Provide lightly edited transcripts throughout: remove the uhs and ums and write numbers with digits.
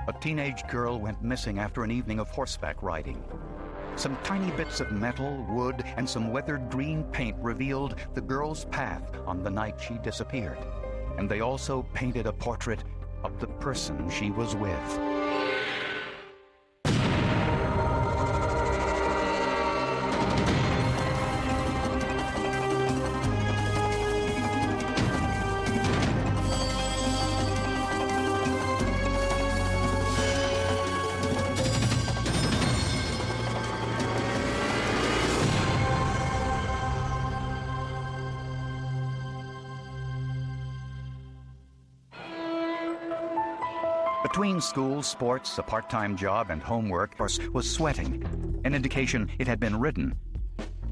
A teenage girl went missing after an evening of horseback riding. Some tiny bits of metal, wood, and some weathered green paint revealed the girl's path on the night she disappeared. And they also painted a portrait of the person she was with. Between school, sports, a part-time job, and homework, was sweating, an indication it had been ridden,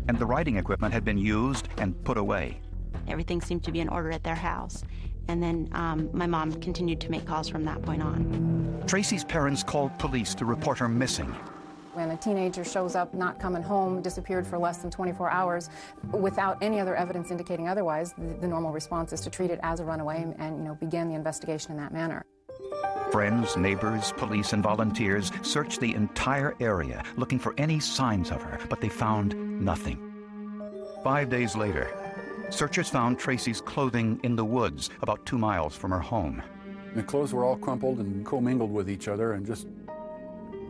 and the riding equipment had been used and put away. Everything seemed to be in order at their house, and then my mom continued to make calls from that point on. Tracy's parents called police to report her missing. When a teenager shows up not coming home, disappeared for less than 24 hours, without any other evidence indicating otherwise, the normal response is to treat it as a runaway and begin the investigation in that manner. Friends, neighbors, police, and volunteers searched the entire area looking for any signs of her, but they found nothing. 5 days later, searchers found Tracy's clothing in the woods about 2 miles from her home. The clothes were all crumpled and commingled with each other and just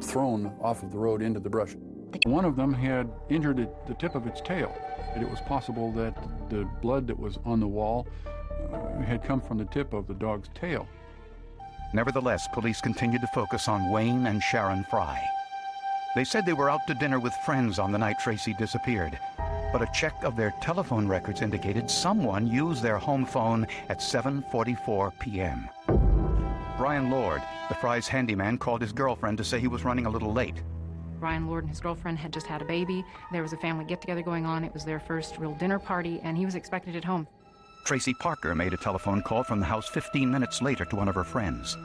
thrown off of the road into the brush. One of them had injured the tip of its tail. It was possible that the blood that was on the wall had come from the tip of the dog's tail. Nevertheless, police continued to focus on Wayne and Sharon Fry. They said they were out to dinner with friends on the night Tracy disappeared, but a check of their telephone records indicated someone used their home phone at 7:44 p.m. Brian Lord, the Fry's handyman, called his girlfriend to say he was running a little late. Brian Lord and his girlfriend had just had a baby. There was a family get-together going on. It was their first real dinner party, and he was expected at home. Tracy Parker made a telephone call from the house 15 minutes later to one of her friends.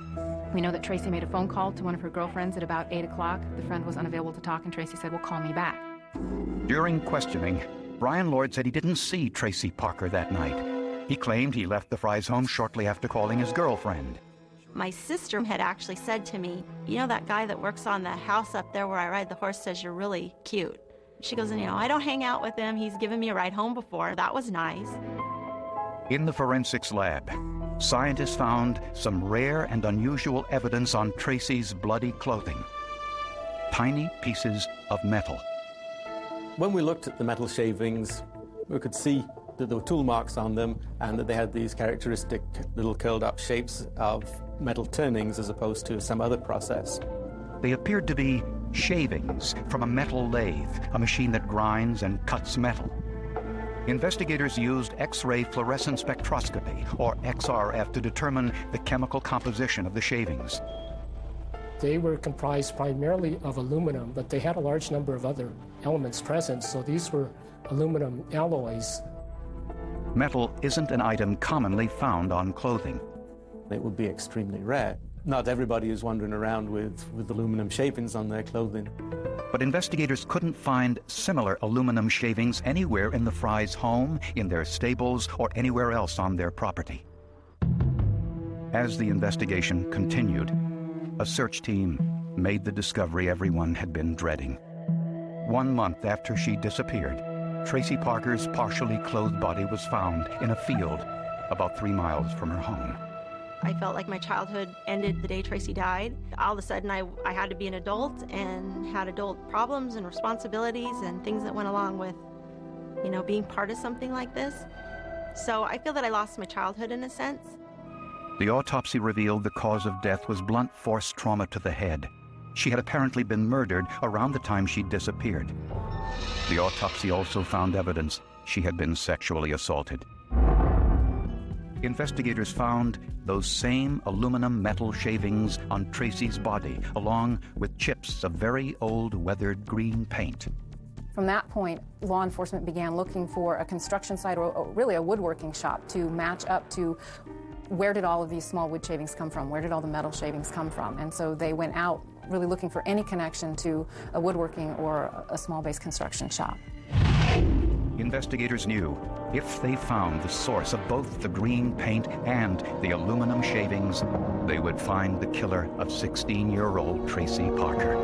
We know that Tracy made a phone call to one of her girlfriends at about 8 o'clock. The friend was unavailable to talk, and Tracy said, "Well, call me back." During questioning, Brian Lord said he didn't see Tracy Parker that night. He claimed he left the Fry's home shortly after calling his girlfriend. My sister had actually said to me, "You know that guy that works on the house up there where I ride the horse says you're really cute." She goes, "I don't hang out with him. He's given me a ride home before. That was nice." In the forensics lab, scientists found some rare and unusual evidence on Tracy's bloody clothing. Tiny pieces of metal. When we looked at the metal shavings, we could see that there were tool marks on them and that they had these characteristic little curled up shapes of metal turnings as opposed to some other process. They appeared to be shavings from a metal lathe, a machine that grinds and cuts metal. Investigators used X-ray fluorescent spectroscopy, or XRF, to determine the chemical composition of the shavings. They were comprised primarily of aluminum, but they had a large number of other elements present, so these were aluminum alloys. Metal isn't an item commonly found on clothing. It would be extremely rare. Not everybody is wandering around with aluminum shavings on their clothing. But investigators couldn't find similar aluminum shavings anywhere in the Fry's home, in their stables, or anywhere else on their property. As the investigation continued, a search team made the discovery everyone had been dreading. 1 month after she disappeared, Tracy Parker's partially clothed body was found in a field about 3 miles from her home. I felt like my childhood ended the day Tracy died. All of a sudden, I had to be an adult and had adult problems and responsibilities and things that went along with, being part of something like this. So I feel that I lost my childhood in a sense. The autopsy revealed the cause of death was blunt force trauma to the head. She had apparently been murdered around the time she disappeared. The autopsy also found evidence she had been sexually assaulted. Investigators found those same aluminum metal shavings on Tracy's body, along with chips of very old weathered green paint. From that point, law enforcement began looking for a construction site or really a woodworking shop to match up to where did all of these small wood shavings come from? Where did all the metal shavings come from? And so they went out really looking for any connection to a woodworking or a small base construction shop. Investigators knew if they found the source of both the green paint and the aluminum shavings, they would find the killer of 16-year-old Tracy Parker.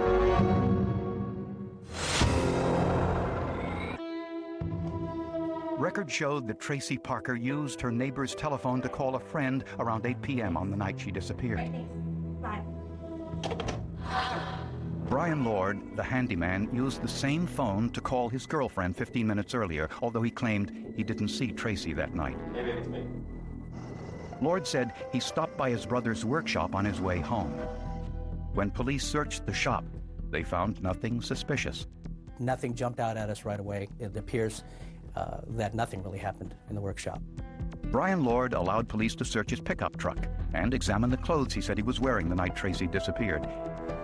Records showed that Tracy Parker used her neighbor's telephone to call a friend around 8 p.m. on the night she disappeared. Brian Lord, the handyman, used the same phone to call his girlfriend 15 minutes earlier, although he claimed he didn't see Tracy that night. Hey, baby, it's me. Lord said he stopped by his brother's workshop on his way home. When police searched the shop, they found nothing suspicious. Nothing jumped out at us right away. It appears that nothing really happened in the workshop. Brian Lord allowed police to search his pickup truck and examine the clothes he said he was wearing the night Tracy disappeared.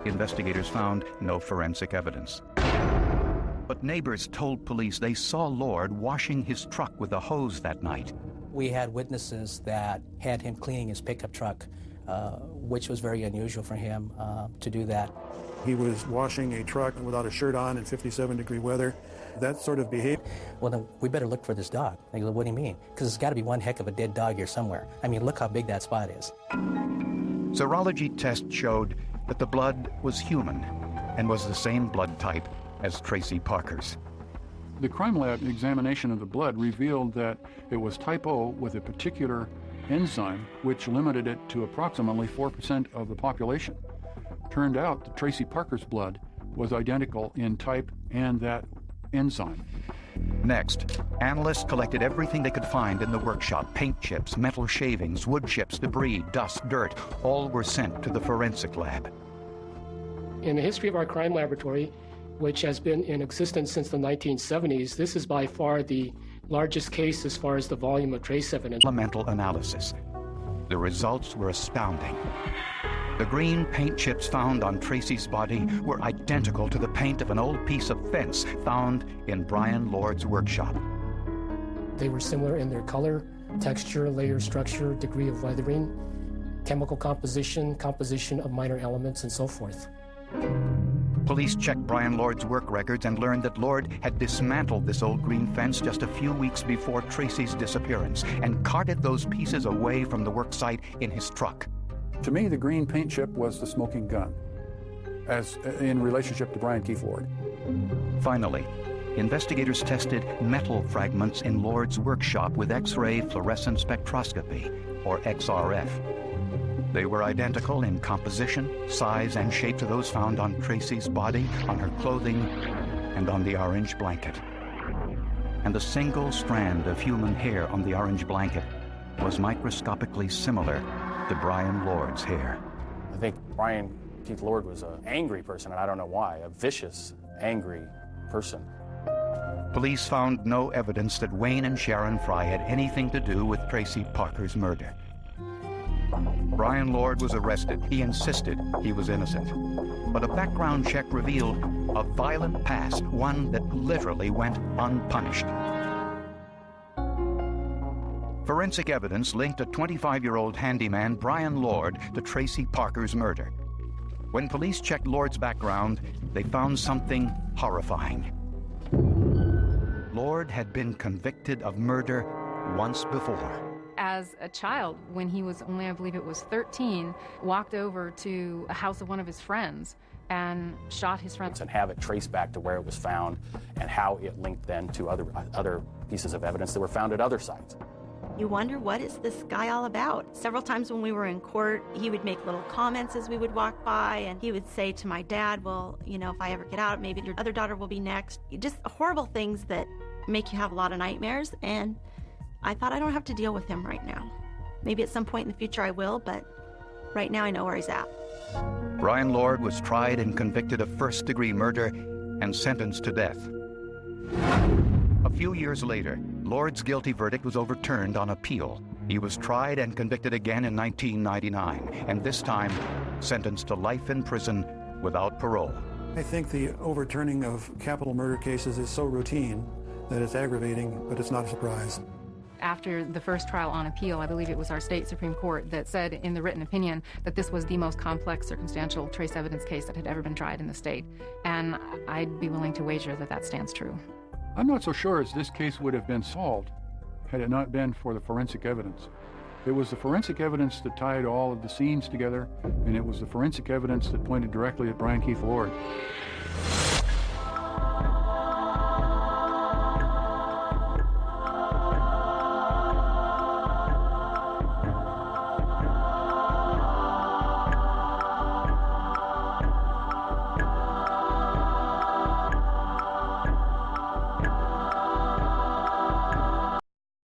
Investigators found no forensic evidence. But neighbors told police they saw Lord washing his truck with a hose that night. We had witnesses that had him cleaning his pickup truck, which was very unusual for him to do that. He was washing a truck without a shirt on in 57-degree weather. That sort of behavior. Well, then we better look for this dog. They go, what do you mean? Because there's got to be one heck of a dead dog here somewhere. I mean, look how big that spot is. Serology tests showed that the blood was human and was the same blood type as Tracy Parker's. The crime lab examination of the blood revealed that it was type O with a particular enzyme which limited it to approximately 4% of the population. Turned out that Tracy Parker's blood was identical in type and that enzyme. Next, analysts collected everything they could find in the workshop: paint chips, metal shavings, wood chips, debris, dust, dirt. All were sent to the forensic lab. In the history of our crime laboratory, which has been in existence since the 1970s, this is by far the largest case as far as the volume of trace evidence. Elemental analysis. The results were astounding. The green paint chips found on Tracy's body were identical to the paint of an old piece of fence found in Brian Lord's workshop. They were similar in their color, texture, layer structure, degree of weathering, chemical composition, composition of minor elements, and so forth. Police checked Brian Lord's work records and learned that Lord had dismantled this old green fence just a few weeks before Tracy's disappearance and carted those pieces away from the work site in his truck. To me, the green paint chip was the smoking gun, as in relationship to Brian Keith Lord. Finally, investigators tested metal fragments in Lord's workshop with X-ray fluorescent spectroscopy, or XRF. They were identical in composition, size, and shape to those found on Tracy's body, on her clothing, and on the orange blanket. And a single strand of human hair on the orange blanket was microscopically similar to Brian Lord's hair. I think Brian Keith Lord was an angry person, and I don't know why, a vicious, angry person. Police found no evidence that Wayne and Sharon Fry had anything to do with Tracy Parker's murder. Brian Lord was arrested. He insisted he was innocent. But a background check revealed a violent past, one that literally went unpunished. Forensic evidence linked a 25-year-old handyman, Brian Lord, to Tracy Parker's murder. When police checked Lord's background, they found something horrifying. Lord had been convicted of murder once before. As a child, when he was only, I believe it was 13, walked over to a house of one of his friends and shot his friend. And have it traced back to where it was found and how it linked then to other pieces of evidence that were found at other sites. You wonder, what is this guy all about? Several times when we were in court, he would make little comments as we would walk by, and he would say to my dad, well, you know, if I ever get out, maybe your other daughter will be next. Just horrible things that make you have a lot of nightmares, and I thought, I don't have to deal with him right now. Maybe at some point in the future I will, but right now I know where he's at. Brian Lord was tried and convicted of first-degree murder and sentenced to death. A few years later, Lord's guilty verdict was overturned on appeal. He was tried and convicted again in 1999, and this time sentenced to life in prison without parole. I think the overturning of capital murder cases is so routine that it's aggravating, but it's not a surprise. After the first trial on appeal, I believe it was our state Supreme Court that said in the written opinion that this was the most complex circumstantial trace evidence case that had ever been tried in the state. And I'd be willing to wager that that stands true. I'm not so sure as this case would have been solved had it not been for the forensic evidence. It was the forensic evidence that tied all of the scenes together, and it was the forensic evidence that pointed directly at Brian Keith Lord.